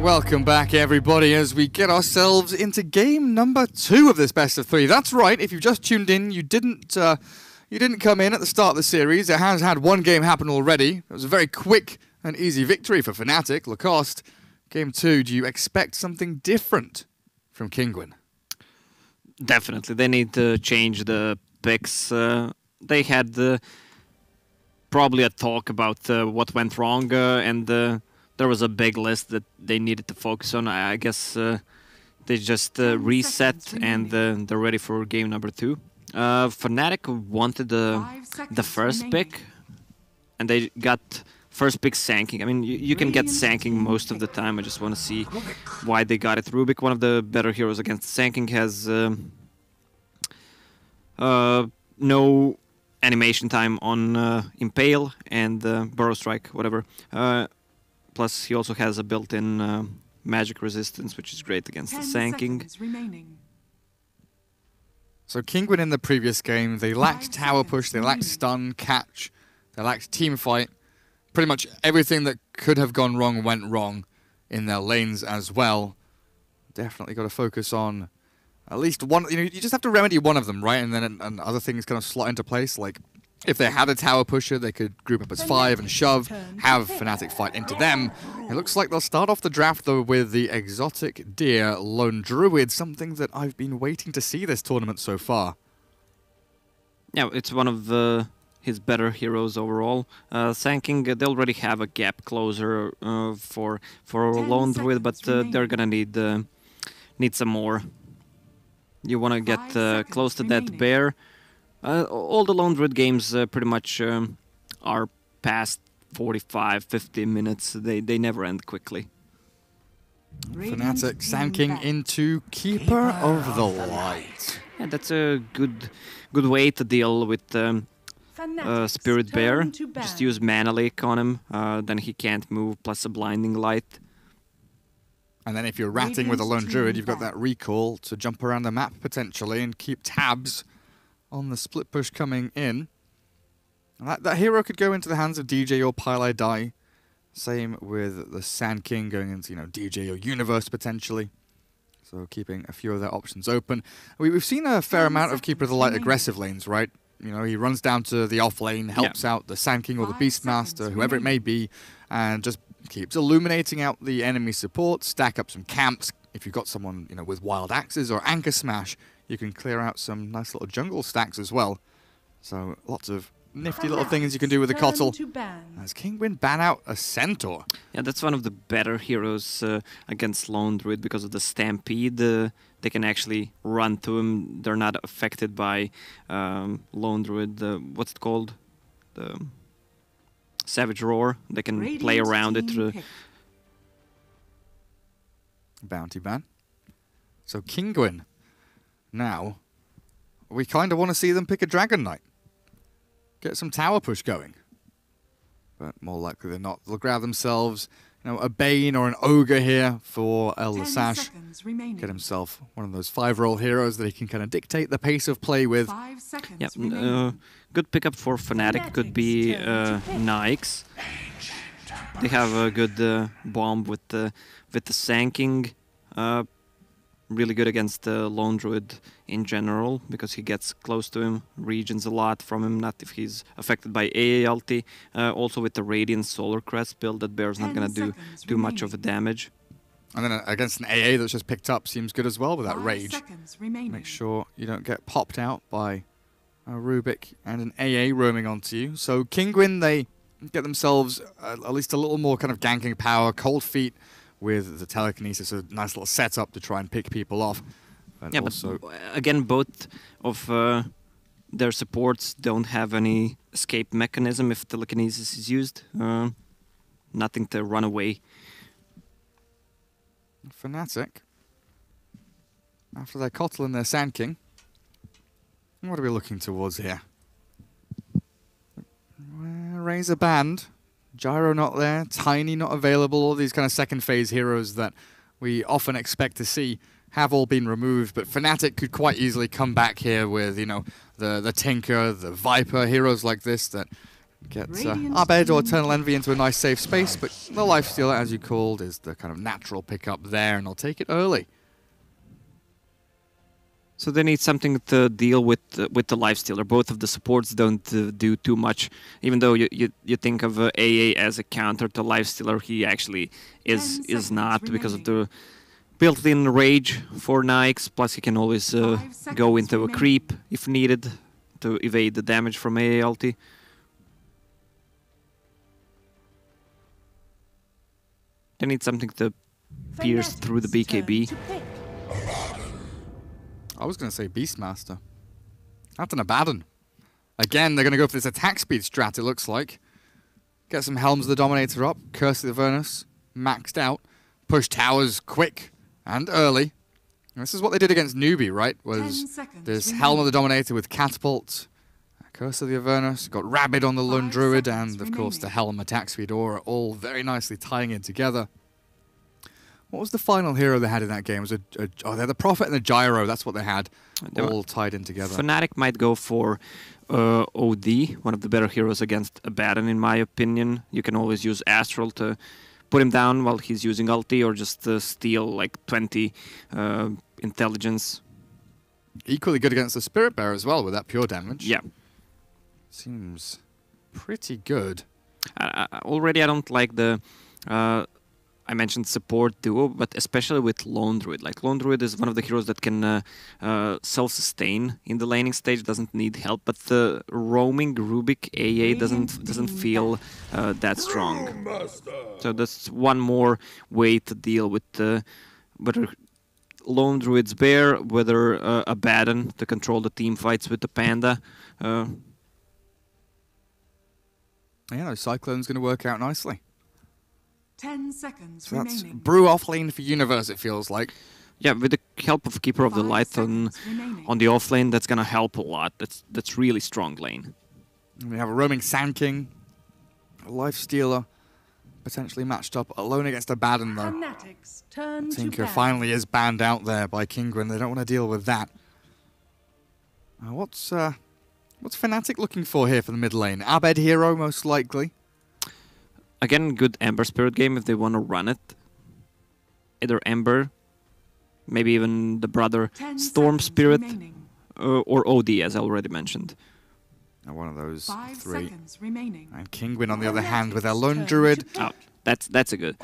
Welcome back, everybody, as we get ourselves into game number 2 of this best of 3. That's right, if you've just tuned in, you didn't come in at the start of the series. It has had one game happen already. It was a very quick and easy victory for Fnatic. Lacoste, game 2, do you expect something different from Kinguin? Definitely, they need to change the picks. They had probably a talk about what went wrong, and there was a big list that they needed to focus on. I guess they just reset and they're ready for game number 2. Fnatic wanted the first pick, and they got first pick Sanking. I mean, you can get Sanking most of the time. I just want to see why they got it. Rubik, one of the better heroes against Sanking, has no animation time on Impale and Burrow Strike, whatever. Plus, he also has a built-in magic resistance, which is great against the Sanking. So Kinguin in the previous game, they lacked tower push, they lacked stun, catch, they lacked team fight. Pretty much everything that could have gone wrong went wrong in their lanes as well. Definitely got to focus on at least one. You know, you just have to remedy one of them, right? And then and other things kind of slot into place. Like if they had a tower pusher, they could group up as 5 and shove, have Fnatic fight into them. It looks like they'll start off the draft though with the exotic deer Lone Druid, something that I've been waiting to see this tournament so far. Yeah, it's one of his better heroes overall. Sanking, they already have a gap closer for Lone Druid, but they're gonna need some more. You want to get close to that bear. All the Lone Druid games pretty much are past 45-50 minutes. They never end quickly. Fnatic Sanking into Keeper of the Light. Yeah, that's a good way to deal with Spirit Bear. Just use Mana Leak on him, then he can't move, plus a Blinding Light. And then if you're ratting with a Lone Druid, you've got that recall to jump around the map potentially and keep tabs on the split push coming in. And that hero could go into the hands of DJ or Pile I Die. Same with the Sand King going into, DJ or Universe potentially. So keeping a few of their options open. We've seen a fair amount of Keeper of the Light aggressive lanes, right? He runs down to the off lane, helps out the Sand King or the Beastmaster, whoever it may be, and just keeps illuminating out the enemy support, stack up some camps. If you've got someone, with Wild Axes or Anchor Smash, you can clear out some nice little jungle stacks as well. So lots of nifty little things you can do with the Kotl. As Kinguin ban out a Centaur. Yeah, that's one of the better heroes against Lone Druid because of the Stampede. They can actually run to him. They're not affected by Lone Druid. What's it called? The Savage Roar. They can play around it. Bounty ban. So Kinguin. Now, we kind of want to see them pick a Dragon Knight. Get some tower push going. But more likely than not, they'll grab themselves, a Bane or an Ogre here for El Lasash. Get himself one of those 5-role heroes that he can kind of dictate the pace of play with. 5 seconds yeah, good pickup for Fnatic could be Nyx. They have a good bomb with the Sanking. Really good against the Lone Druid in general, because he gets close to him, regions a lot from him, not if he's affected by AA ulti. Also with the Radiant Solar Crest build, that Bear's not going to do much of a damage. And then against an AA that's just picked up seems good as well with that Rage. Make sure you don't get popped out by a Rubik and an AA roaming onto you. So Kinguin, they get themselves at least a little more kind of ganking power, cold feet, with the telekinesis, a nice little setup to try and pick people off. But yeah, also but again, both of their supports don't have any escape mechanism if telekinesis is used. Nothing to run away. Fnatic, after their Kotl and their Sand King, what are we looking towards here? Razor Band. Gyro not there, Tiny not available, all these kind of second phase heroes that we often expect to see have all been removed, but Fnatic could quite easily come back here with, the Tinker, the Viper, heroes like this that Gets Abed or Eternal Envy into a nice safe space, but the Lifestealer, as you called, is the kind of natural pickup there, and they'll take it early. So they need something to deal with the Lifestealer. Both of the supports don't do too much. Even though you think of AA as a counter to Lifestealer, he actually is not because of the built-in rage for Nyx. Plus, he can always go into a creep if needed to evade the damage from AA ulti. They need something to pierce through the BKB. I was going to say Beastmaster. That's an Abaddon. Again, they're going to go for this attack speed strat, it looks like. Get some Helms of the Dominator up. Curse of the Avernus maxed out. Push towers quick and early. And this is what they did against Newbie, right? Was this Helm of the Dominator with Catapult, Curse of the Avernus, got Rabid on the Lone Druid, and of course the Helm attack speed aura, all very nicely tying in together. What was the final hero they had in that game? It was oh, they're the Prophet and the Gyro. That's what they had, all tied in together. Fnatic might go for OD, one of the better heroes against Abaddon, in my opinion. You can always use Astral to put him down while he's using ulti, or just steal like 20 intelligence. Equally good against the Spirit Bearer as well with that pure damage. Yeah. Seems pretty good. Already I don't like the... I mentioned support duo, but especially with Lone Druid. Like, Lone Druid is one of the heroes that can self-sustain in the laning stage, doesn't need help, but the roaming Rubik AA doesn't feel that strong. So that's one more way to deal with whether Lone Druid's Bear, whether Abaddon to control the team fights with the Panda. Yeah, no, Cyclone's going to work out nicely. 10 seconds so that's remaining. brew offlane for Universe, it feels like. Yeah, with the help of Keeper of the Light on the offlane, that's gonna help a lot. That's really strong lane. And we have a roaming Sand King, a Lifestealer, potentially matched up alone against Abaddon though. Tinker finally is banned out there by Kinguin. They don't want to deal with that. What's Fnatic looking for here for the mid lane? Abed hero most likely. Again, good Ember Spirit game if they want to run it. Either Ember, maybe even the brother Storm Spirit, or OD, as I already mentioned. One of those 5 three. seconds remaining. And Kinguin, on the other hand, with their Lone Druid. Oh, that's a good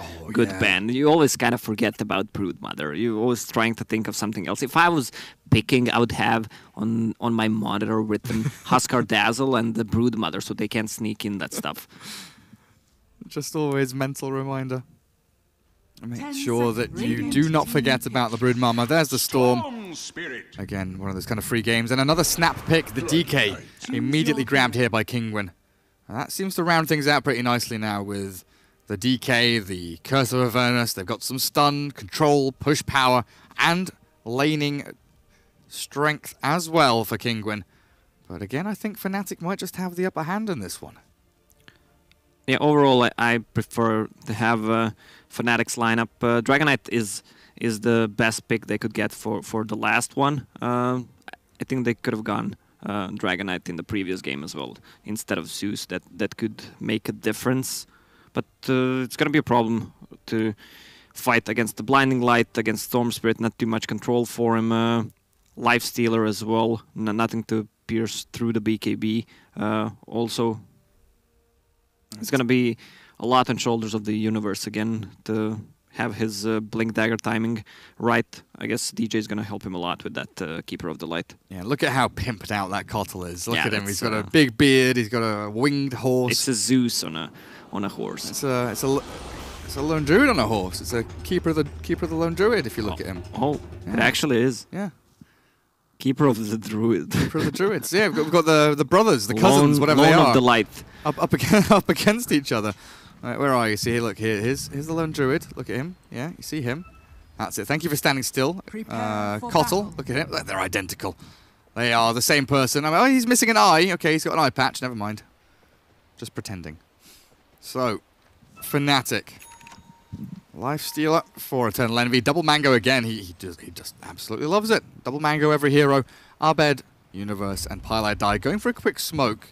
ban. You always kind of forget about Broodmother. You're always trying to think of something else. If I was picking, I would have on my monitor written Huskar Dazzle and the Broodmother, so they can't sneak in that stuff. Just always mental reminder. Make sure that you do not forget about the Broodmama. There's the Storm. Again, one of those kind of free games. And another snap pick, the DK. Immediately grabbed here by Kinguin. And that seems to round things out pretty nicely now with the DK, the Curse of Avernus. They've got some stun, control, push power, and laning strength as well for Kinguin. But again, I think Fnatic might just have the upper hand in this one. Yeah, overall, I prefer to have Fnatic's lineup. Dragon Knight is the best pick they could get for the last one. I think they could have gone Dragon Knight in the previous game as well instead of Zeus. That could make a difference. But it's going to be a problem to fight against the Blinding Light, against Storm Spirit. Not too much control for him. Lifestealer as well. Nothing to pierce through the BKB. Also, it's going to be a lot on shoulders of the Universe again to have his Blink Dagger timing right. I guess DJ is going to help him a lot with that Keeper of the Light. Yeah, look at how pimped out that Kotl is. Look at him. He's got a big beard. He's got a winged horse. It's a Zeus on a horse. It's a Lone Druid on a horse. It's a Keeper of the Lone Druid if you look at him. Oh, yeah. It actually is. Yeah. Keeper of the Druid. Keeper of the Druids. Yeah, we've got the brothers, the cousins, whatever they are. Lone of the Light. Up against each other. Right, where are you? See here, look here. Here's the Lone Druid. Look at him. Yeah, you see him. That's it. Thank you for standing still. Kotl, look at him. They're identical. They are the same person. I mean, oh, he's missing an eye. Okay, he's got an eye patch. Never mind. Just pretending. So, Fnatic. Lifestealer for Eternal Envy. Double Mango again. He just absolutely loves it. Double Mango every hero. Abed, Universe, and Pylite Die. Going for a quick smoke.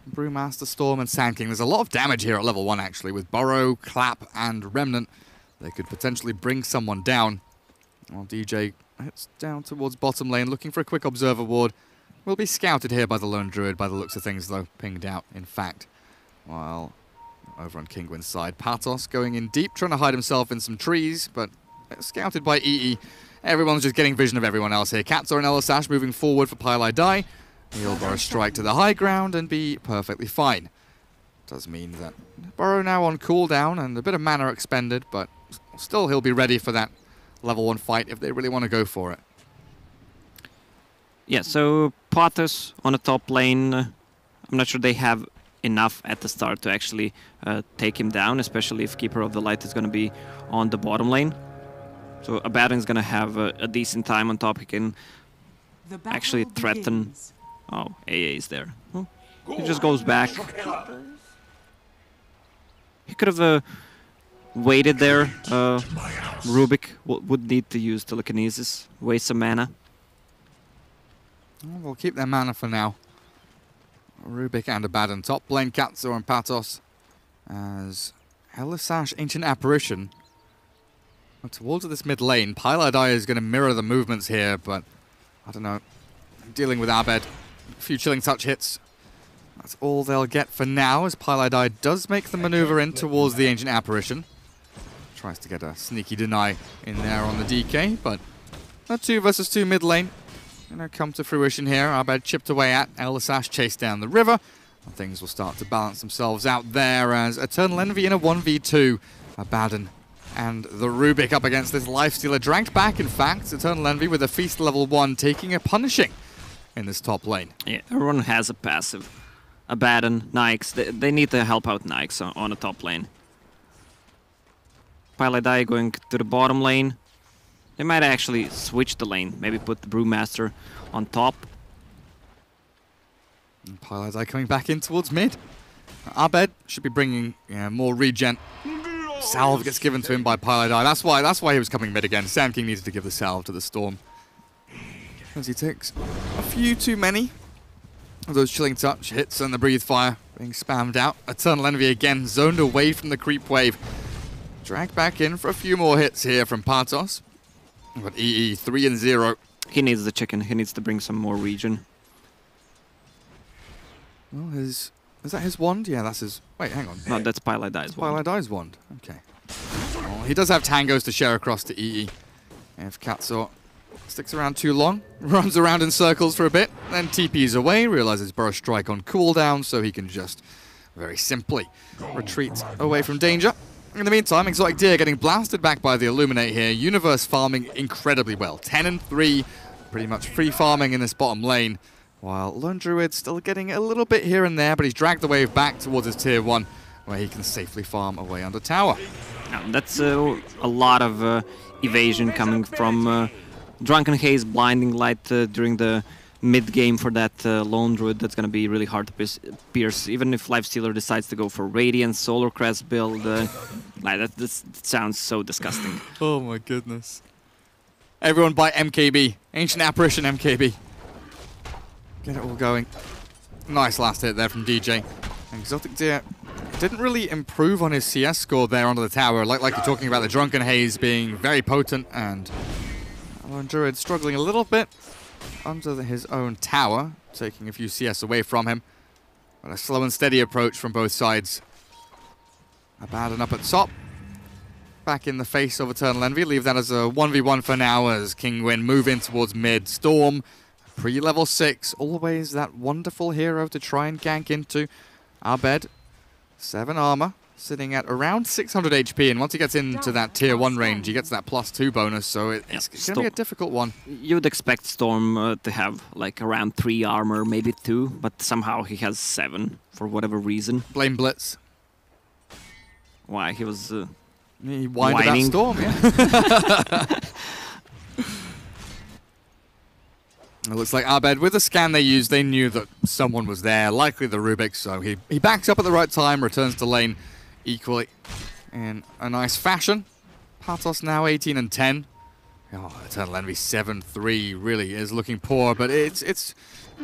Brewmaster, Storm, and Sand King. There's a lot of damage here at level 1, actually, with Burrow, Clap, and Remnant. They could potentially bring someone down. While DJ heads down towards bottom lane, looking for a quick Observer Ward. Will be scouted here by the Lone Druid, by the looks of things, though. Pinged out, in fact. While over on Kinguin's side, Patos going in deep, trying to hide himself in some trees, but scouted by EE. Everyone's just getting vision of everyone else here. Katzor and Elisash moving forward for Pylai Die. He'll Burrow strike to the high ground and be perfectly fine. Does mean that Burrow now on cooldown and a bit of mana expended, but still he'll be ready for that level 1 fight if they really want to go for it. Yeah, so Patos on the top lane. I'm not sure they have enough at the start to actually take him down, especially if Keeper of the Light is going to be on the bottom lane. So Abaddon's going to have a decent time on top. He can actually threaten... Oh, AA is there. Oh, he just goes back. He could have waited there. Rubik would need to use telekinesis, waste some mana. Well, we'll keep their mana for now. Rubik and Abaddon top lane, Katzor and Patos. As Elisash, Ancient Apparition. Towards this mid lane, Pylai Die is going to mirror the movements here, but I don't know. Dealing with Abed, a few Chilling Touch hits. That's all they'll get for now, as Pylai Die does make the maneuver in towards the Ancient Apparition. Tries to get a sneaky deny in there on the DK, but a 2 versus 2 mid lane. Gonna come to fruition here. Abed chipped away at, Elisash chased down the river. And things will start to balance themselves out there as Eternal Envy in a 1v2. Abaddon and the Rubik up against this Lifestealer. Dragged back, in fact. Eternal Envy with a Feast level 1 taking a punishing in this top lane. Yeah, everyone has a passive. Abaddon, Nyx, they need to help out Nyx on the top lane. Pylai Die going to the bottom lane. They might actually switch the lane, maybe put the Brewmaster on top. And Pylai Die coming back in towards mid. Abed should be bringing more regen. Salve gets given to him by Pylai Die. That's why he was coming mid again. Sand King needed to give the salve to the Storm, as he takes a few too many of those Chilling Touch hits and the Breathe Fire being spammed out. Eternal Envy again zoned away from the creep wave. Dragged back in for a few more hits here from Patos. But EE 3-0. He needs the chicken. He needs to bring some more regen. Well, is that his wand? Yeah, that's his... Wait, hang on. No, that's Pylai Die's wand. Pylai Die's wand. Okay. Well, he does have tangos to share across to EE. If Katzor sticks around too long, runs around in circles for a bit, then TPs away, realizes Burrow Strike on cooldown, so he can just very simply retreat away from danger. In the meantime, Exotic Deer getting blasted back by the Illuminate here. Universe farming incredibly well. 10 and 3, pretty much free farming in this bottom lane. While Lone Druid still getting a little bit here and there, but he's dragged the wave back towards his tier 1, where he can safely farm away under tower. That's a lot of evasion coming from Drunken Haze, Blinding Light during the mid-game for that Lone Druid. That's going to be really hard to pierce. Even if Lifestealer decides to go for Radiant, Solar Crest build, that sounds so disgusting. Oh my goodness. Everyone buy MKB. Ancient Apparition MKB. Get it all going. Nice last hit there from DJ. Exotic Deer didn't really improve on his CS score there under the tower. Like you're talking about the Drunken Haze being very potent, and Lone Druid struggling a little bit under his own tower, taking a few CS away from him. But a slow and steady approach from both sides. Abaddon up at top. Back in the face of Eternal Envy. Leave that as a 1v1 for now as Kinguin move in towards mid. Storm, pre-level 6. Always that wonderful hero to try and gank into. Abed, 7 armor. Sitting at around 600 HP, and once he gets into that tier 1 range, he gets that +2 bonus, so it's going to be a difficult one. You'd expect Storm to have like around 3 armor, maybe 2, but somehow he has 7 for whatever reason. Blame Blitz. Why? He was he whined about Storm, yeah. It looks like Abed, with the scan they used, they knew that someone was there, likely the Rubik, so he backs up at the right time, returns to lane equally in a nice fashion. Patos now 18 and 10. Oh, Eternal Envy 7-3 really is looking poor, but it's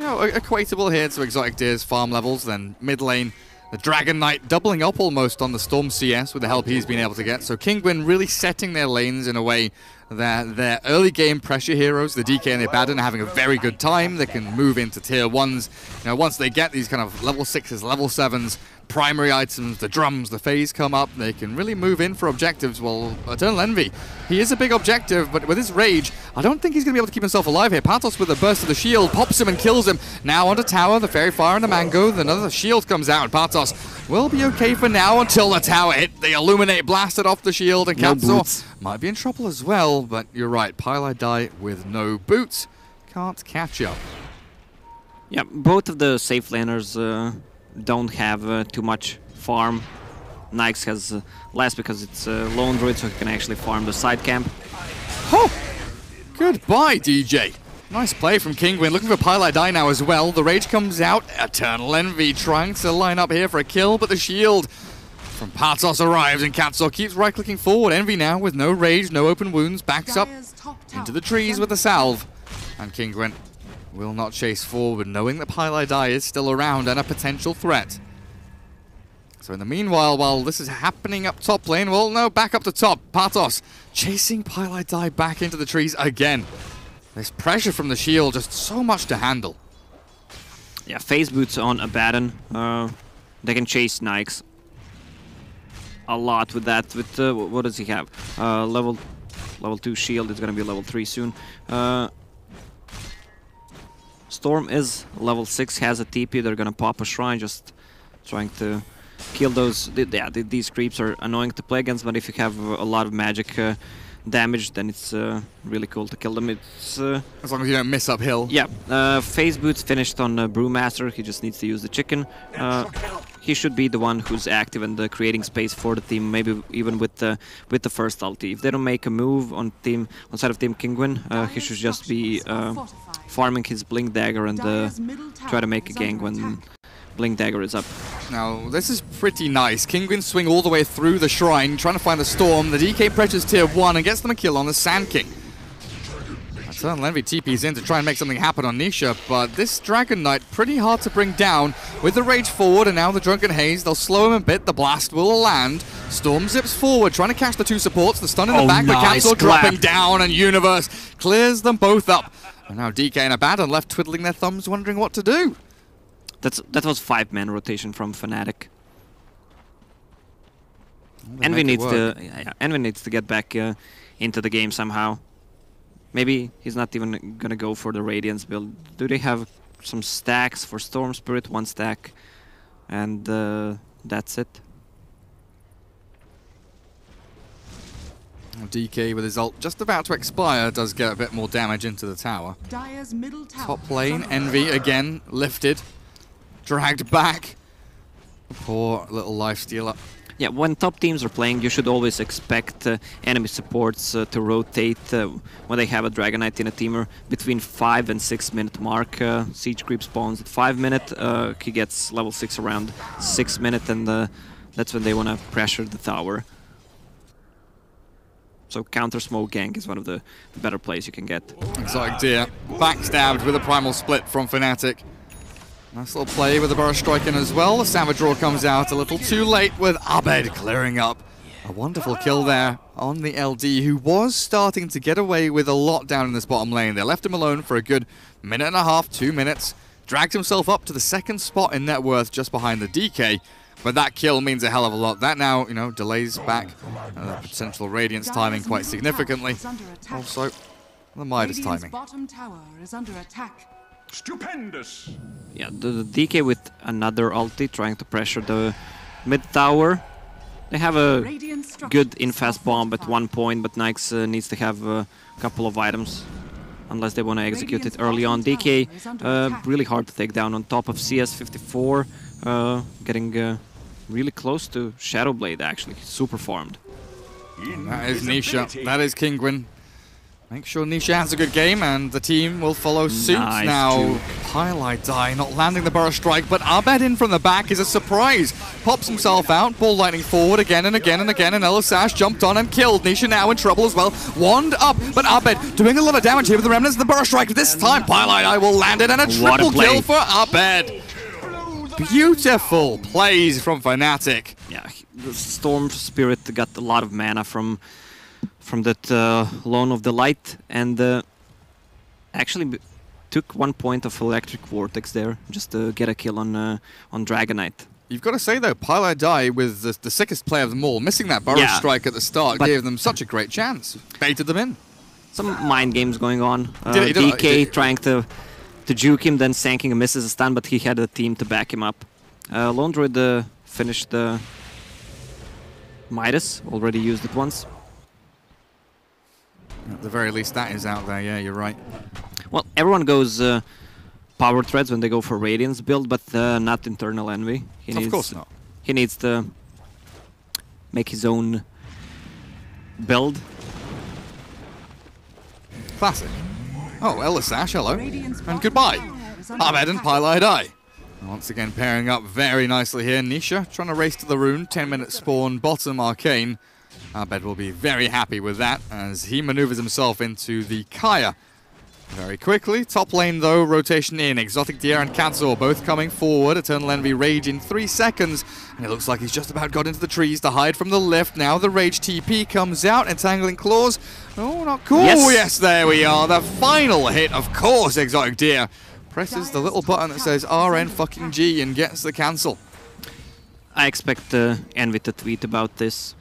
equatable here to Exotic Deer's farm levels. Then mid lane, the Dragon Knight doubling up almost on the Storm CS with the help he's been able to get. So Kinguin really setting their lanes in a way that their early game pressure heroes, the DK and the Abaddon, are having a very good time. They can move into tier 1s. Once they get these kind of level 6s, level 7s, primary items, the drums, the phase come up, they can really move in for objectives. Well, Eternal Envy, he is a big objective, but with his rage, I don't think he's going to be able to keep himself alive here. Patos with a burst of the shield, pops him and kills him. Now onto tower, the Fairy Fire and the Mango, another shield comes out, and Patos will be okay for now until the tower hit. The Illuminate blasted off the shield, and Katsuo might be in trouble as well, but you're right, Pylai die with no boots, can't catch up. Yeah, both of the safe laners don't have too much farm. Nyx has less because it's lone druid, so he can actually farm the side camp. Oh! Goodbye, DJ. Nice play from Kinguin, looking for Pylai die now as well. The rage comes out, Eternal Envy trying to line up here for a kill, but the shield from Patos arrives and Katsuo keeps right-clicking forward. Envy now with no rage, no open wounds, backs up into the trees with the salve. And Kinguin will not chase forward, knowing that Pylai die is still around and a potential threat. So in the meanwhile, while this is happening up top lane, well, no, back up to top. Patos chasing Pylai die back into the trees again. There's pressure from the shield, just so much to handle. Yeah, phase boots on Abaddon. They can chase Nyx a lot with that. With what does he have? Level 2 shield. It's gonna be level 3 soon. Storm is level 6, has a TP. They're gonna pop a shrine, just trying to kill those. These creeps are annoying to play against, but if you have a lot of magic damage, then it's really cool to kill them. It's as long as you don't miss uphill. Yeah, phase boots finished on Brewmaster. He just needs to use the chicken. He should be the one who's active and creating space for the team, maybe even with the first ulti. If they don't make a move on side of Team Kinguin, he should just be farming his Blink Dagger and try to make a gank when Blink Dagger is up. Now, this is pretty nice. Kinguin swing all the way through the shrine, trying to find the Storm. The DK pressures tier 1 and gets them a kill on the Sand King. Eternal Envy TP's in to try and make something happen on Nisha, but this Dragon Knight pretty hard to bring down. With the rage forward and now the Drunken Haze, they'll slow him a bit. The blast will land. Storm zips forward, trying to catch the two supports. The stun in the back, nice but Katsuo dropping down, and Universe clears them both up. And now DK and Abaddon left twiddling their thumbs, wondering what to do. That was 5-man rotation from Fnatic. Envy needs to get back into the game somehow. Maybe he's not even gonna go for the Radiance build. Do they have some stacks for Storm Spirit? 1 stack, and that's it. DK with his ult just about to expire does get a bit more damage into the tower. Top lane, Envy again lifted, dragged back. Poor little lifestealer. Yeah, when top teams are playing, you should always expect enemy supports to rotate when they have a Dragon Knight in a teamer between 5 and 6 minute mark. Siege creep spawns at 5 minute, he gets level 6 around 6 minute, and that's when they want to pressure the tower. So counter smoke gank is one of the better plays you can get. Exotic Deer backstabbed with a primal split from Fnatic. Nice little play with the Burrow Strike in as well. The Savage Roar comes out a little too late with Abed clearing up. A wonderful kill there on the LD, who was starting to get away with a lot down in this bottom lane. They left him alone for a good minute and a half, 2 minutes. Dragged himself up to the 2nd spot in net worth, just behind the DK. But that kill means a hell of a lot. That now, delays back potential Radiance timing quite significantly. Also, the Midas timing. Bottom tower is under attack. Stupendous! Yeah, the DK with another ulti trying to pressure the mid tower. They have a good infast bomb at 1 point, but Nyx needs to have a couple of items unless they want to execute it early on. DK really hard to take down on top of CS54, getting really close to Shadowblade actually, super farmed. That is Nisha, that is Kinguin. Make sure Nisha has a good game, and the team will follow suit. Nice Now, juke. Highlight Die not landing the burst strike, but Abed in from the back is a surprise. Pops himself out, ball lightning forward again and again and again, and Elisash jumped on and killed. Nisha now in trouble as well. Wand up, but Abed doing a lot of damage here with the remnants of the burst strike. This time, Highlight Die will land it, and a triple kill for Abed. Beautiful plays from Fnatic. Yeah, the Storm Spirit got a lot of mana from that Loan of the Light, and actually took 1 point of Electric Vortex there, just to get a kill on Dragonite. You've got to say though, Pilot Die was the sickest player of them all. Missing that burrow strike at the start gave them such a great chance. Baited them in. Some mind games going on. DK trying to juke him, then sanking a misses a stun, but he had a team to back him up. Lone Druid finished the Midas, already used it once. At the very least, that is out there. Yeah, you're right. Well, everyone goes power threads when they go for Radiance build, but not Internal Envy. Of course not. He needs to make his own build. Classic. Oh, Elisash, hello. And goodbye. Abed and Pilot Die. Once again, pairing up very nicely here. Nisha trying to race to the rune. 10-minute spawn, bottom arcane. Abed will be very happy with that as he maneuvers himself into the Kaya very quickly. Top lane though, rotation in. Exotic Deer and Katzor both coming forward. Eternal Envy Rage in 3 seconds. And it looks like he's just about got into the trees to hide from the lift. Now the Rage TP comes out. Entangling Claws. Oh, not cool. Yes, there we are. The final hit, of course, Exotic Deer. Presses the little button that says RN fucking G and gets the cancel. I expect Envy to tweet about this.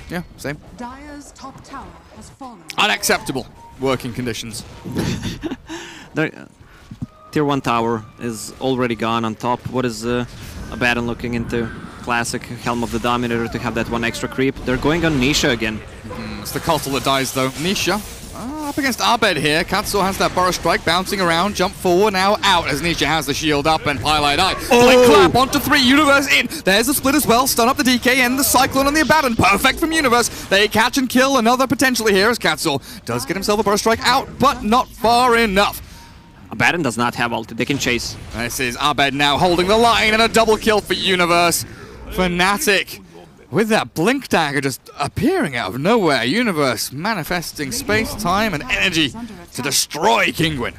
Yeah, same. Dire's top tower has fallen. Unacceptable working conditions. Tier 1 tower is already gone on top. What is Abaddon looking into? Classic Helm of the Dominator to have that one extra creep. They're going on Nisha again. It's the Cultal that dies though. Nisha up against Abed here. Katzor has that Burrow Strike bouncing around. Jump forward, now out as Nisha has the shield up and Pilot Die. Blink clap onto 3. Universe in. There's the split as well. Stun up the DK and the Cyclone on the Abaddon. Perfect from Universe. They catch and kill another potentially here as Katzor does get himself a Burrow Strike out, but not far enough. Abaddon does not have ulti. They can chase. This is Abed now holding the line and a double kill for Universe. Fnatic with that Blink Dagger just appearing out of nowhere. Universe manifesting space, time, and energy to destroy Kinguin.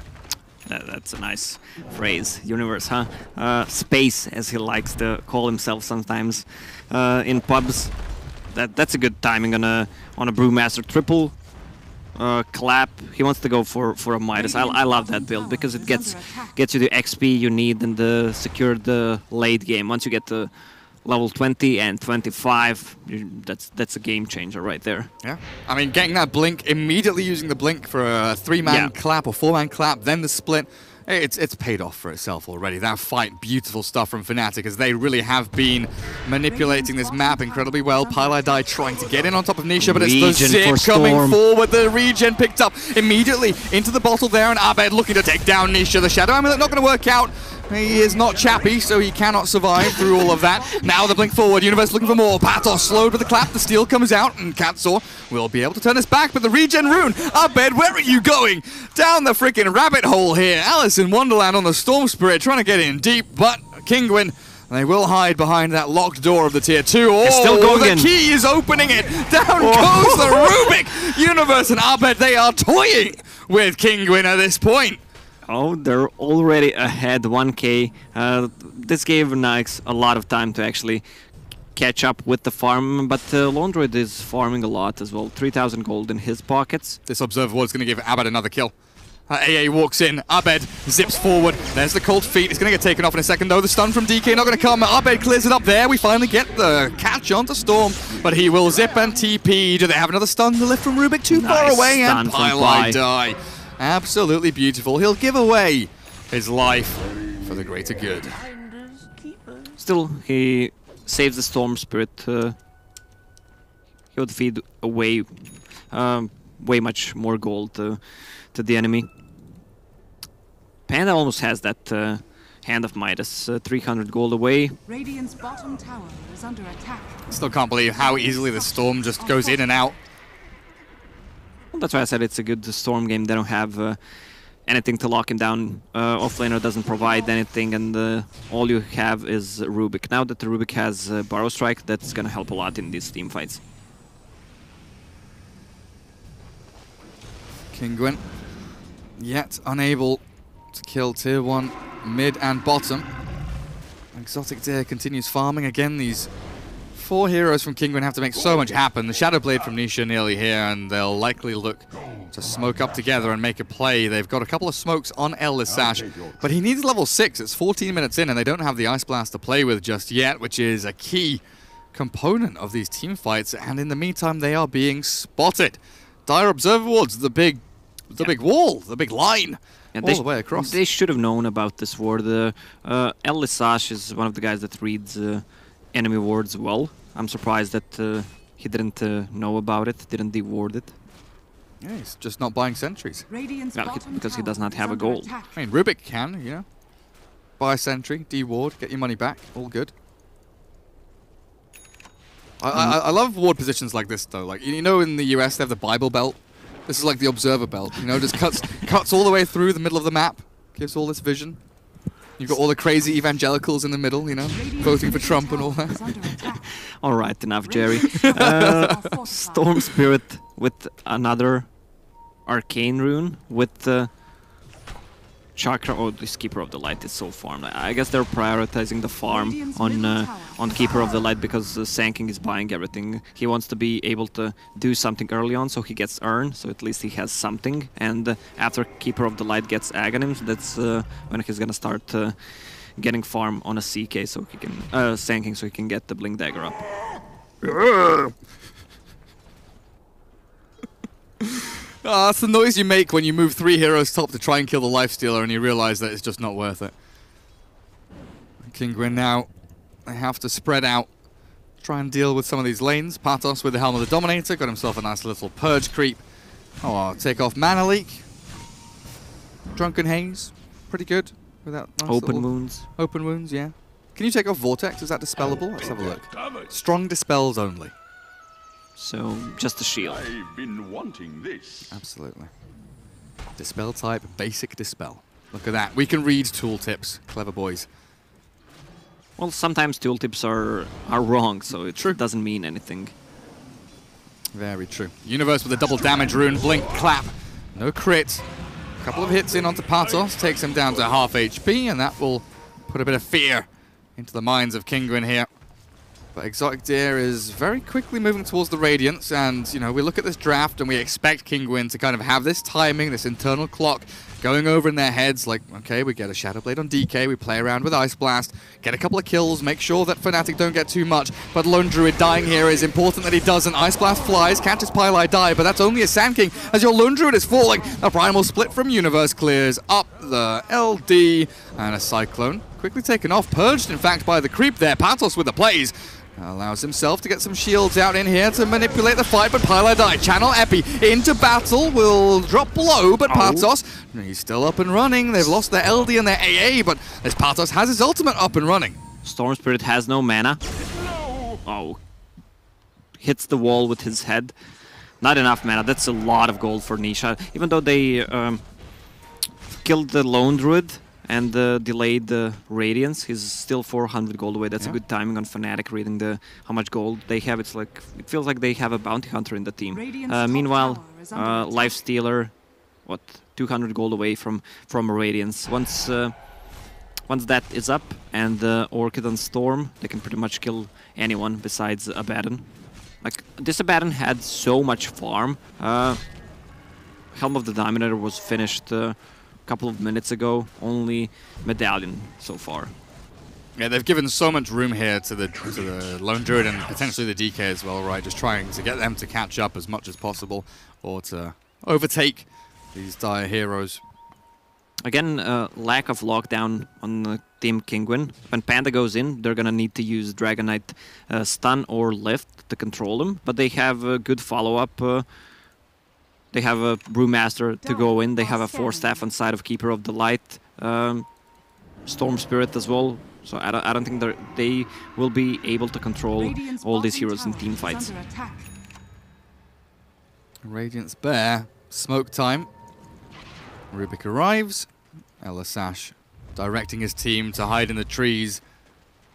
That's a nice phrase. Universe, huh? Space, as he likes to call himself sometimes in pubs. That's a good timing on a Brewmaster triple clap. He wants to go for a Midas. I love that build because it gets you the XP you need and secure the late game. Once you get to level 20 and 25, that's a game changer right there. Yeah, I mean, getting that blink, immediately using the blink for a 3-man clap or 4-man clap, then the split, it's paid off for itself already. That fight, beautiful stuff from Fnatic as they really have been manipulating this map incredibly well. Pilot Die trying to get in on top of Nisha, but it's the zip coming forward. The regen picked up immediately into the bottle there, and Abed looking to take down Nisha. The Shadow Amulet not going to work out. He is not chappy, so he cannot survive through all of that. Now the blink forward, Universe looking for more. Patos slowed with the clap, the steal comes out, and Katzor will be able to turn us back, but the regen rune, Abed, where are you going? Down the freaking rabbit hole here. Alice in Wonderland on the Storm Spirit, trying to get in deep, but Kinguin, they will hide behind that locked door of the tier 2. Oh, it's still going the in. Key is opening it. Down goes the Rubik. Universe and Abed, they are toying with Kinguin at this point. Oh, they're already ahead 1k. This gave Nix a lot of time to actually catch up with the farm, but Lone Druid is farming a lot as well. 3,000 gold in his pockets. This Observer Ward is going to give Abed another kill. AA walks in, Abed zips forward. There's the cold feet. It's going to get taken off in a second though. The stun from DK not going to come. Abed clears it up there. We finally get the catch onto Storm, but he will zip and TP. Do they have another stun? The lift from Rubik too far away, and Pilot Die. Absolutely beautiful. He'll give away his life for the greater good. Still, he saves the Storm Spirit. He would feed away way much more gold to the enemy. Panda almost has that Hand of Midas, 300 gold away. Radiant's bottom tower is under attack. Still can't believe how easily the Storm just goes in and out. Well, that's why I said it's a good Storm game. They don't have anything to lock him down. Offlaner doesn't provide anything, and all you have is Rubik. Now that the Rubik has Burrow Strike, that's going to help a lot in these team fights. Kinguin yet unable to kill tier 1 mid and bottom. Exotic Deer continues farming. Again, these 4 heroes from Kinguin have to make so much happen. The Shadow Blade from Nisha nearly here, and they'll likely look to smoke up together and make a play. They've got a couple of smokes on Elisash, but he needs level 6. It's 14 minutes in, and they don't have the Ice Blast to play with just yet, which is a key component of these team fights. And in the meantime, they are being spotted. Dire Observer Wards, the big wall, the big line. Yeah, all the way across. They should have known about this ward. Elisash is one of the guys that reads enemy wards well. I'm surprised that he didn't know about it, didn't deward it. Yeah, he's just not buying sentries. Because he does not have a gold. I mean, Rubik can, you know. Buy a sentry, deward, get your money back, all good. I love ward positions like this, though. Like, you know, in the US, they have the Bible Belt. This is like the Observer Belt, you know, just cuts all the way through the middle of the map, gives all this vision. You've got all the crazy evangelicals in the middle, you know, voting for Trump and all that. All right, enough, Jerry. Storm Spirit with another Arcane Rune with Chakra. Oh, this Keeper of the Light is so farmed. I guess they're prioritizing the farm on Keeper of the Light because Sanking is buying everything. He wants to be able to do something early on, so he gets Urn, so at least he has something. And after Keeper of the Light gets Aghanim, that's when he's gonna start getting farm on a CK, so he can Sanking, so he can get the Blink Dagger up. That's the noise you make when you move 3 heroes top to try and kill the Lifestealer and you realize that it's just not worth it. Kinguin now, they have to spread out, try and deal with some of these lanes. Patos with the Helm of the Dominator, got himself a nice little Purge creep. Oh, take off Mana Leak. Drunken Haze, pretty good. With that nice Open Wounds. Open Wounds, yeah. Can you take off Vortex? Is that dispellable? Let's have a look. Strong dispels only. So, just a shield. I've been wanting this. Absolutely. Dispel type, basic dispel. Look at that. We can read tooltips. Clever boys. Well, sometimes tooltips are wrong, so it doesn't mean anything. Very true. Universe with a double damage rune. Blink, clap. No crit. A couple of hits in onto Patos. Takes him down to half HP, and that will put a bit of fear into the minds of Kinguin here. But Exotic Deer is very quickly moving towards the Radiance, and, you know, we look at this draft and we expect Kinguin to kind of have this timing, this internal clock going over in their heads, like, okay, we get a Shadow Blade on DK, we play around with Ice Blast, get a couple of kills, make sure that Fnatic don't get too much, but Lone Druid dying here is important that he doesn't. Ice Blast flies, catches Pylai die, but that's only a Sand King as your Lone Druid is falling. A Primal Split from Universe clears up the LD, and a Cyclone quickly taken off, purged in fact by the creep there. Patos with the plays. Allows himself to get some shields out in here to manipulate the fight, but Pylai die. Channel Epi into battle, will drop low, but Patos, he's still up and running. They've lost their LD and their AA, but this Patos has his ultimate up and running. Storm Spirit has no mana. Oh. Hits the wall with his head. Not enough mana. That's a lot of gold for Nisha. Even though they killed the Lone Druid and delayed the Radiance, he's still 400 gold away. That's a good timing on Fnatic, reading how much gold they have. It's like, it feels like they have a bounty hunter in the team. Meanwhile, Lifestealer, 200 gold away from Radiance. Once that is up, and Orchid and Storm, they can pretty much kill anyone besides Abaddon. Like, this Abaddon had so much farm. Helm of the Dominator was finished couple of minutes ago, only Medallion so far. Yeah, they've given so much room here to the Lone Druid and potentially the DK as well, right? Just trying to get them to catch up as much as possible, or to overtake these dire heroes. Again, lack of lockdown on Team Kinguin. When Panda goes in, they're gonna need to use Dragon Knight stun or lift to control him, but they have a good follow-up. They have a Brewmaster to go in. They have a 4-staff on side of Keeper of the Light. Storm Spirit as well. So I don't think they will be able to control all these heroes in team fights. Radiant's Bear. Smoke time. Rubik arrives. Elasash directing his team to hide in the trees.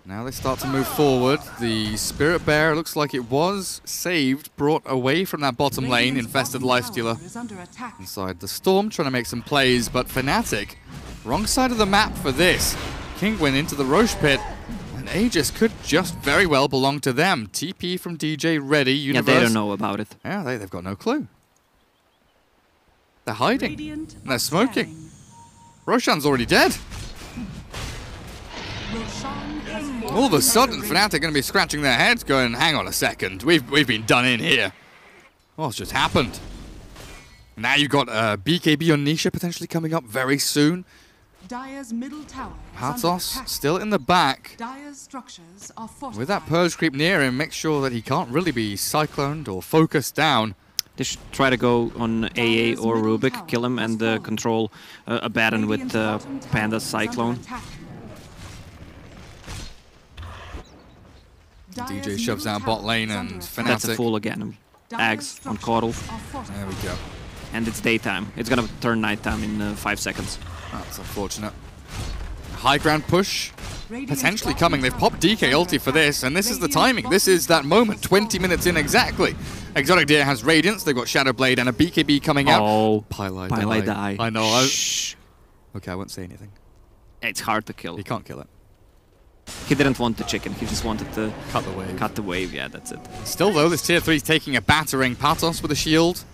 Now they start to move forward. The Spirit Bear looks like it was saved, brought away from that bottom lane. Infested Lifestealer inside the Storm, trying to make some plays. But Fnatic, wrong side of the map for this. Kinguin into the Roche pit. And Aegis could just very well belong to them. TP from DJ ready. Universe. Yeah, they don't know about it. Yeah, they've got no clue. They're hiding. And they're smoking. Roshan's already dead. All of a sudden, Fnatic are going to be scratching their heads going, hang on a second, we've been done in here. What's just happened? Now you've got BKB on Nisha potentially coming up very soon. Dire's middle tower Patos still in the back. Dire's structures are fortified. With that Purge creep near him, make sure that he can't really be cycloned or focused down. They should try to go on AA or Rubik, kill him, and control a Baron with Panda's Cyclone. DJ shoves out bot lane and Fnatic. That's a fool again. Ags on Caudle. There we go. And it's daytime. It's gonna turn nighttime in 5 seconds. That's unfortunate. High ground push potentially coming. They've popped DK ulti for this, and this is the timing. This is that moment. 20 minutes in exactly. Exotic Deer has Radiance. They've got Shadow Blade and a BKB coming out. Oh, Pylai die. I know. Shh. Okay, I won't say anything. It's hard to kill. You can't kill it. He didn't want the chicken. He just wanted to cut the wave. Cut the wave. Yeah, that's it. Still though, this tier 3 is taking a battering. Patos with a shield.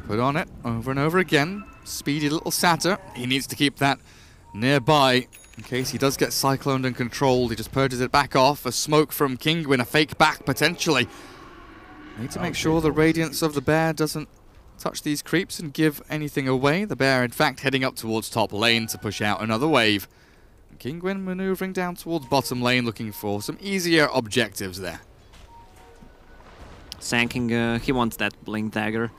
Put on it over and over again. Speedy little satyr. He needs to keep that nearby in case he does get cycloned and controlled. He just purges it back off. A smoke from Kinguin, a fake back potentially. Need to make sure the Radiance of the Bear doesn't touch these creeps and give anything away. The Bear, in fact, heading up towards top lane to push out another wave. Kinguin maneuvering down towards bottom lane, looking for some easier objectives there. Sanking, he wants that Blink Dagger.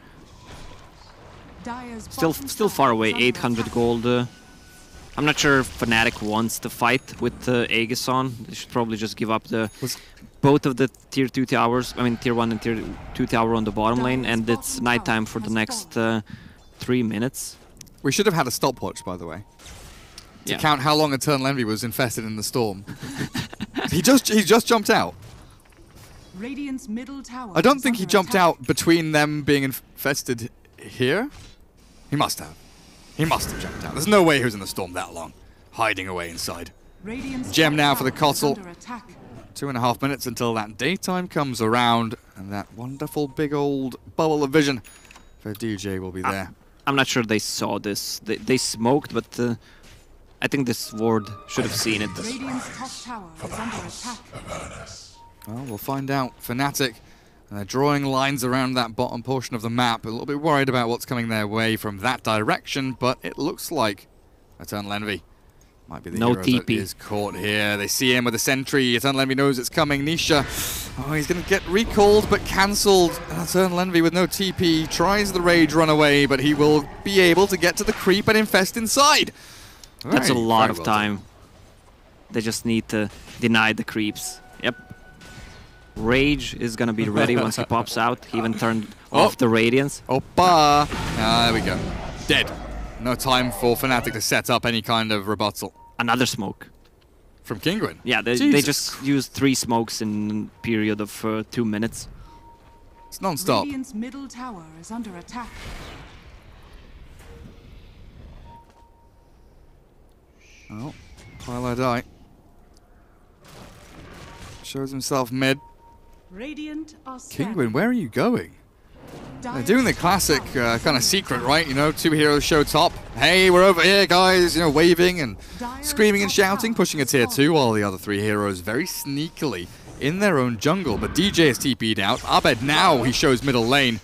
Still far away, 800 gold. I'm not sure if Fnatic wants to fight with Aegis on. They should probably just give up both of the tier 2 towers. I mean, tier 1 and tier 2 tower on the bottom lane, and it's nighttime for the next 3 minutes. We should have had a stopwatch, by the way. To count how long Eternal Envy was infested in the storm. he just jumped out. Radiant's middle tower I don't think he jumped out between them being infested here. He must have. He must have jumped out. There's no way he was in the storm that long, hiding away inside. Gem now for the Kotal. 2.5 minutes until that daytime comes around, and that wonderful big old bubble of vision for DJ will be there. I'm not sure they saw this. They smoked, but I think this ward should have seen it. Well, we'll find out. Fnatic, they're drawing lines around that bottom portion of the map. A little bit worried about what's coming their way from that direction, but it looks like Eternal Envy might be the hero that is caught here. They see him with a sentry. Eternal Envy knows it's coming. Nisha, oh, he's going to get recalled, but cancelled. Eternal Envy with no TP tries the rage run away, but he will be able to get to the creep and infest inside. That's a lot of time. They just need to deny the creeps. Yep. Rage is gonna be ready once he pops out. He even turned off the Radiance. Oppa! There we go. Dead. No time for Fnatic to set up any kind of rebuttal. Another smoke. From Kinguin? Yeah, they just used 3 smokes in a period of 2 minutes. It's non-stop. Radiant's middle tower is under attack. Oh, Pylai shows himself mid. Radiant are Kinguin, where are you going? They're doing the classic kind of secret, right? You know, 2 heroes show top. Hey, we're over here, guys. You know, waving and screaming and shouting, pushing a tier 2, while the other 3 heroes very sneakily in their own jungle. But DJ is TP'd out. Abed now, he shows middle lane.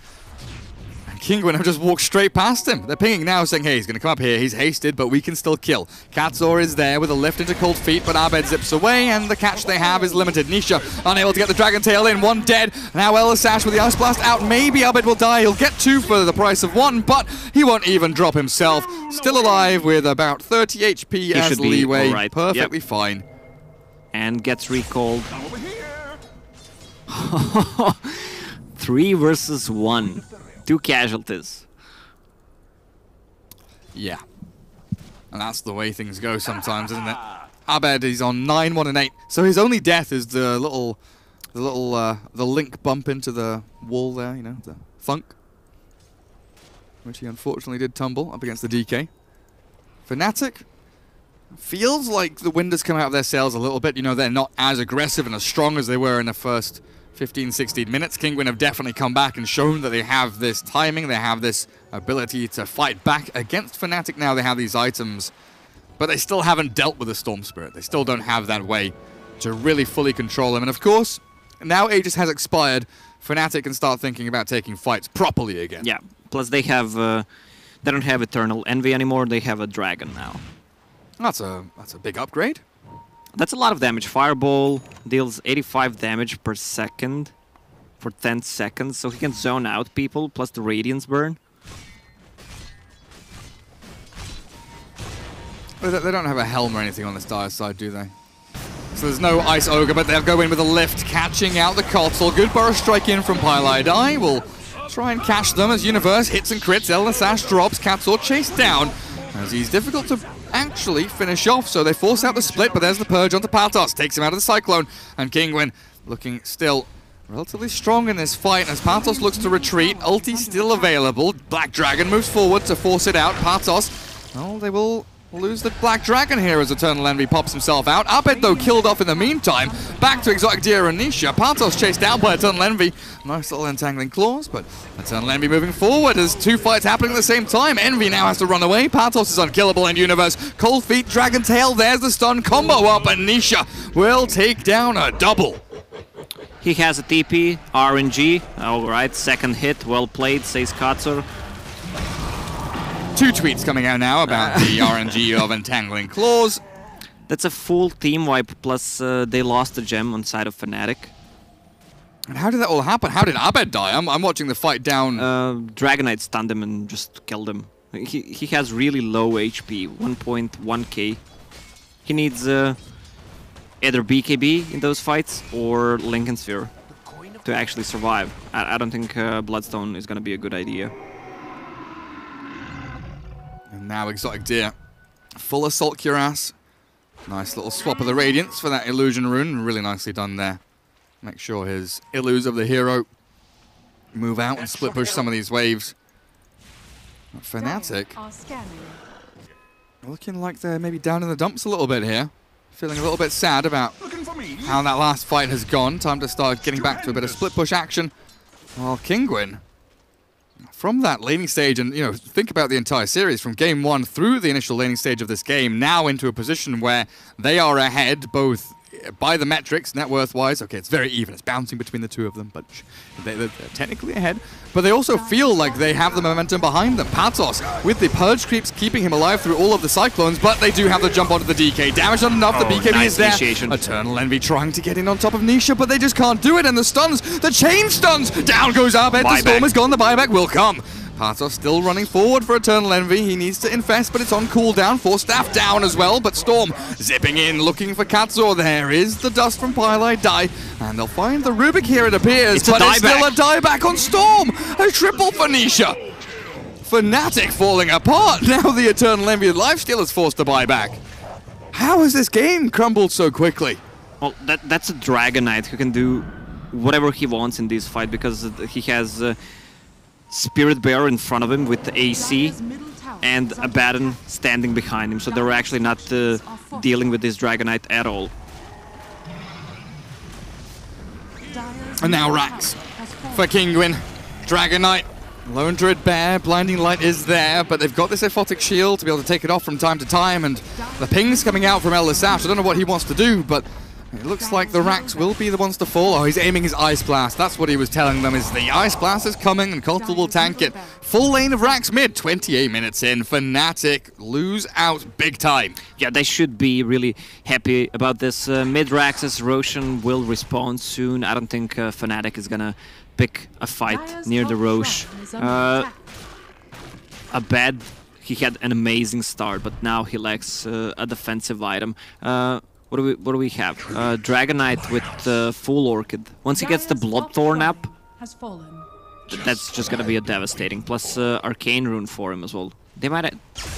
Kinguin have just walked straight past him. They're pinging now, saying, hey, he's going to come up here. He's hasted, but we can still kill. Katzor is there with a lift into cold feet, but Abed zips away, and the catch they have is limited. Nisha unable to get the Dragon Tail in. 1 dead. Now Elasash with the Ice Blast out. Maybe Abed will die. He'll get 2 for the price of 1, but he won't even drop himself. Still alive with about 30 HP as leeway. Right. Perfectly fine. And gets recalled. 3 versus 1. 2 casualties. Yeah. And that's the way things go sometimes, isn't it? Abed is on 9, 1, and 8. So his only death is the link bump into the wall there, you know, the funk. Which he unfortunately did tumble up against the DK. Fnatic feels like the wind has come out of their sails a little bit. You know, they're not as aggressive and as strong as they were in the first 15, 16 minutes. Kinguin have definitely come back and shown that they have this timing, they have this ability to fight back against Fnatic now. They have these items, but they still haven't dealt with the Storm Spirit. They still don't have that way to really fully control him. And of course, now Aegis has expired, Fnatic can start thinking about taking fights properly again. Yeah, plus they have, they don't have Eternal Envy anymore, they have a Dragon now. That's a big upgrade. That's a lot of damage. Fireball deals 85 damage per second for 10 seconds, so he can zone out people, plus the Radiance burn. They don't have a helm or anything on this dire side, do they? So there's no Ice Ogre, but they'll go in with a lift, catching out the Kotal. Good burst strike in from Pylai will try and catch them as Universe hits and crits. Elder Sash drops, Katsor chased down as he's difficult to actually finish off, so they force out the split, but there's the Purge onto Patos, takes him out of the Cyclone, and Kinguin looking still relatively strong in this fight as Patos looks to retreat. Ulti still available. Black Dragon moves forward to force it out. Patos, well, they will lose the Black Dragon here as Eternal Envy pops himself out. Abed, though, killed off in the meantime. Back to Exotic Deer and Nisha. Patos chased down by Eternal Envy. Nice little entangling claws, but Eternal Envy moving forward as 2 fights happening at the same time. Envy now has to run away. Patos is unkillable in Universe. Cold Feet, Dragon Tail, there's the stun combo up, and Nisha will take down a double. He has a TP, RNG. Alright, second hit, well played, says Katsur. 2 tweets coming out now about the RNG of Entangling Claws. That's a full team wipe, plus they lost a gem on side of Fnatic. And how did that all happen? How did Abed die? I'm watching the fight down. Dragonite stunned him and just killed him. He has really low HP, 1.1k. He needs either BKB in those fights or Lincoln Sphere to actually survive. I don't think Bloodstone is going to be a good idea. And now Exotic Deer, full Assault Cuirass. Nice little swap of the Radiance for that Illusion rune. Really nicely done there. Make sure his Illus of the hero move out and split push some of these waves. But Fnatic looking like they're maybe down in the dumps a little bit here. Feeling a little bit sad about how that last fight has gone. Time to start getting back to a bit of split push action. While Kinguin, from that laning stage, and you know, think about the entire series from game 1 through the initial laning stage of this game, now into a position where they are ahead both by the metrics, net worth wise. Okay, it's very even, it's bouncing between the 2 of them, but they're technically ahead. But they also feel like they have the momentum behind them. Patos with the Purge creeps keeping him alive through all of the Cyclones, but they do have the jump onto the DK. Damage not enough, the BKB nice is there. initiation. Eternal Envy trying to get in on top of Nisha, but they just can't do it, and the stuns, the chain stuns! Down goes Abed, the storm is gone, the buyback will come. Patos still running forward for Eternal Envy. He needs to infest, but it's on cooldown. 4 staff down as well, but Storm zipping in, looking for Katsor. There is the dust from Pylai die, and they'll find the Rubik here, it appears, but it's still a dieback on Storm. A triple for Nisha. Fnatic falling apart. Now the Eternal Envy lifesteal is forced to buy back. How has this game crumbled so quickly? Well, that's a Dragonite who can do whatever he wants in this fight because he has Spirit Bear in front of him with the AC and Abaddon standing behind him, so they're actually not dealing with this Dragonite at all. And now Rax for Kinguin. Dragonite, Lone Druid Bear, Blinding Light is there, but they've got this Aphotic Shield to be able to take it off from time to time, and the ping's coming out from Elder Sash. I don't know what he wants to do, but it looks like the Rax will be the ones to fall. Oh, he's aiming his Ice Blast. That's what he was telling them, is the Ice Blast is coming and Kotal will tank it. Full lane of Rax mid, 28 minutes in. Fnatic lose out big time. Yeah, they should be really happy about this. Mid Rax's Roshan will respawn soon. I don't think Fnatic is gonna pick a fight near the Rosh. Abed, he had an amazing start, but now he lacks a defensive item. What do we have? Dragonite with full Orchid. Once he gets the Bloodthorn up, that's just gonna be a devastating. Plus Arcane Rune for him as well. They might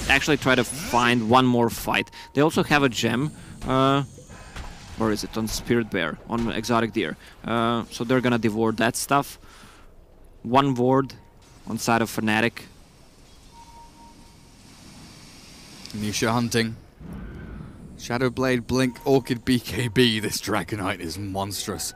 actually try to find one more fight. They also have a gem. Where is it? On Spirit Bear, on Exotic Deer. So they're gonna devour that stuff. One ward on side of Fnatic. Nisha hunting. Shadowblade, Blink, Orchid, BKB. This Dragonite is monstrous.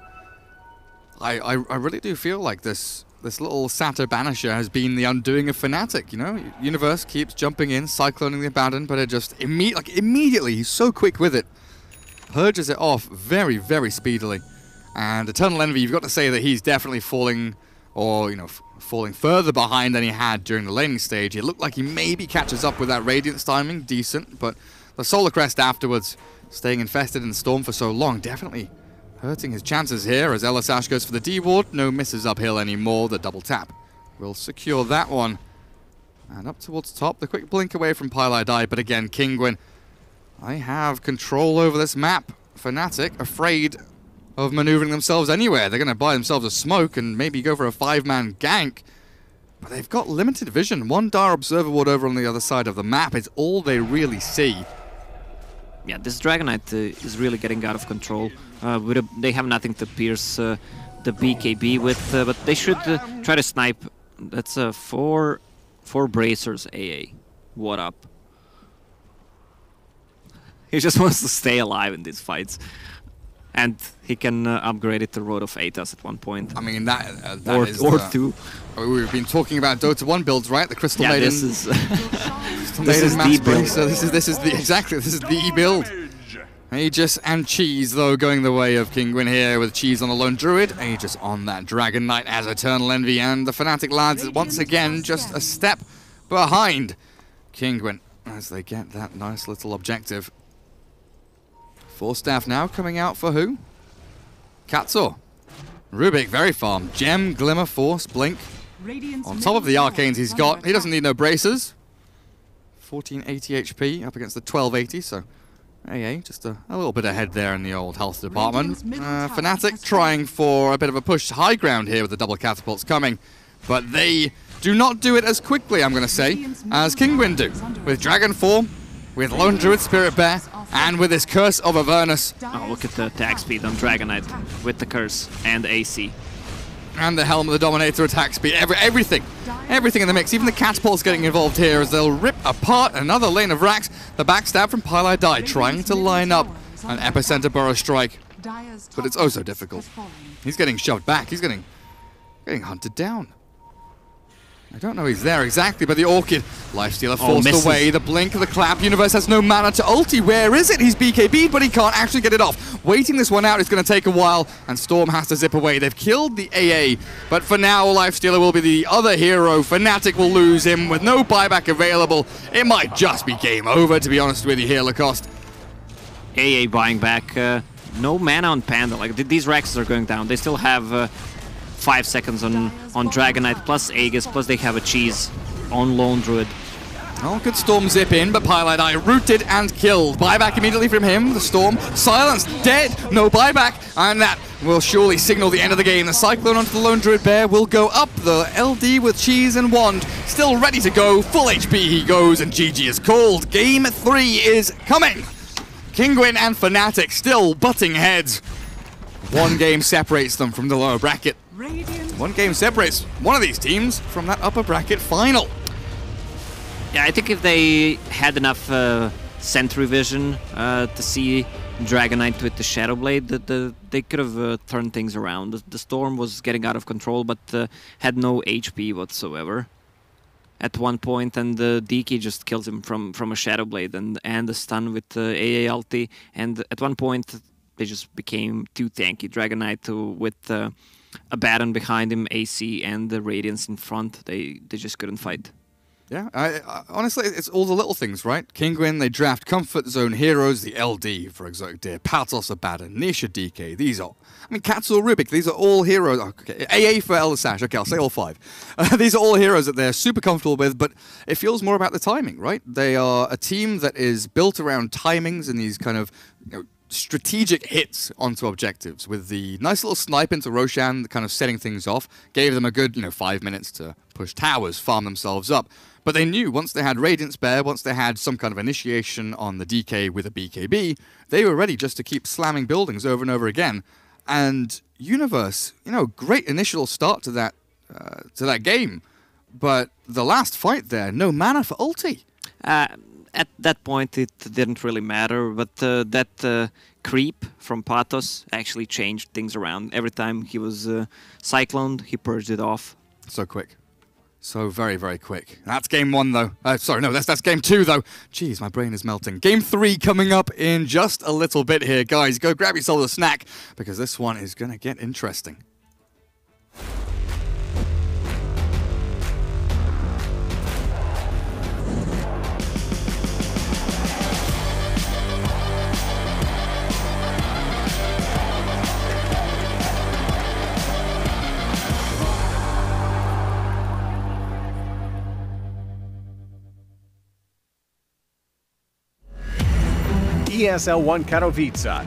I really do feel like this little Sato Banisher has been the undoing of Fnatic, you know? Universe keeps jumping in, cycloning the Abaddon, but it just immediately, he's so quick with it, purges it off very, very speedily. And Eternal Envy, you've got to say that he's definitely falling, or, you know, falling further behind than he had during the laning stage. It looked like he maybe catches up with that Radiance timing, decent, but the Solar Crest afterwards, staying infested in the Storm for so long, definitely hurting his chances here as Elisash goes for the D-ward. No misses uphill anymore. The double tap will secure that one. And up towards top, the quick blink away from Pylai Die, but again, Kinguin, I have control over this map. Fnatic, afraid of maneuvering themselves anywhere. They're going to buy themselves a smoke and maybe go for a 5-man gank. But they've got limited vision. One Dire Observer ward over on the other side of the map is all they really see. Yeah, this Dragonite is really getting out of control. They have nothing to pierce the BKB with, but they should try to snipe. That's four bracers AA. What up? He just wants to stay alive in these fights. And he can upgrade it to Road of Aethas at one point. I mean, that is... Or two. We've been talking about Dota 1 builds, right? The Crystal Maiden. This is... Crystal this Maiden is Mass the build. Bracer. This is the E build. Aegis and Cheese, though, going the way of Kinguin here with Cheese on the Lone Druid. Aegis on that Dragon Knight as Eternal Envy, and the Fnatic lads once again just a step behind Kinguin as they get that nice little objective. 4 staff now coming out for who? Katsor. Rubik, very farm. Gem, Glimmer, Force, Blink. On top of the arcanes he's got, he doesn't need no bracers. 1480 HP up against the 1280, so AA just a little bit ahead there in the old health department. Fnatic trying for a bit of a push high ground here with the double catapults coming, but they do not do it as quickly, I'm going to say, as Kinguin do. With Dragon Form, with Lone Druid Spirit Bear, and with his Curse of Avernus. Oh, look at the attack speed on Dragonite with the Curse and AC. And the Helm of the Dominator attack speed, everything in the mix. Even the catapults getting involved here as they'll rip apart another lane of racks. The backstab from Pylai Die trying to line up an Epicenter Burrow Strike, but it's oh so difficult. He's getting shoved back. He's getting hunted down. I don't know he's there exactly, but the Orchid Lifestealer forced away. The Blink, the Clap. Universe has no mana to ulti. Where is it? He's BKB'd, but he can't actually get it off. Waiting this one out is going to take a while, and Storm has to zip away. They've killed the AA, but for now, Lifestealer will be the other hero. Fnatic will lose him with no buyback available. It might just be game over, to be honest with you here, Lacoste. AA buying back. No mana on Panda. Like, these Rexes are going down. They still have 5 seconds on Dragonite, plus Aegis, plus they have a Cheese on Lone Druid. Oh, good Storm zip in, but Pylai Die rooted and killed. Buyback immediately from him. The Storm silenced, dead, no buyback, and that will surely signal the end of the game. The Cyclone onto the Lone Druid Bear will go up. The LD with Cheese and Wand still ready to go. Full HP he goes, and GG is called. Game 3 is coming. Kinguin and Fnatic still butting heads. One game separates them from the lower bracket. One game separates one of these teams from that upper bracket final. Yeah, I think if they had enough sentry vision to see Dragonite with the Shadowblade, they could have turned things around. The Storm was getting out of control, but had no HP whatsoever at one point, and DK just kills him from a Shadowblade and the stun with AA ulti, and at one point they just became too tanky. Dragonite with Abaddon behind him, AC, and the Radiance in front. They just couldn't fight. Yeah, honestly, it's all the little things, right? Kinguin, they draft Comfort Zone heroes, the LD for Exotic Deer, Patos Abaddon, Nisha DK, these are... I mean, Katsur Rubik, these are all heroes... Okay, AA for Elisash, okay, I'll say all 5. These are all heroes that they're super comfortable with, but it feels more about the timing, right? They are a team that is built around timings and these kind of... strategic hits onto objectives with the nice little snipe into Roshan, kind of setting things off. Gave them a good, 5 minutes to push towers, farm themselves up. But they knew once they had Radiant Spare, once they had some kind of initiation on the DK with a BKB, they were ready just to keep slamming buildings over and over again. And Universe, great initial start to that game. But the last fight there, no mana for ulti. At that point, it didn't really matter, but that creep from Pathos actually changed things around. Every time he was cycloned, he purged it off. So quick. So very, very quick. That's game 1, though. Sorry, no, that's game 2, though. Jeez, my brain is melting. Game 3 coming up in just a little bit here. Guys, go grab yourself a snack, because this one is going to get interesting. ESL One Katowice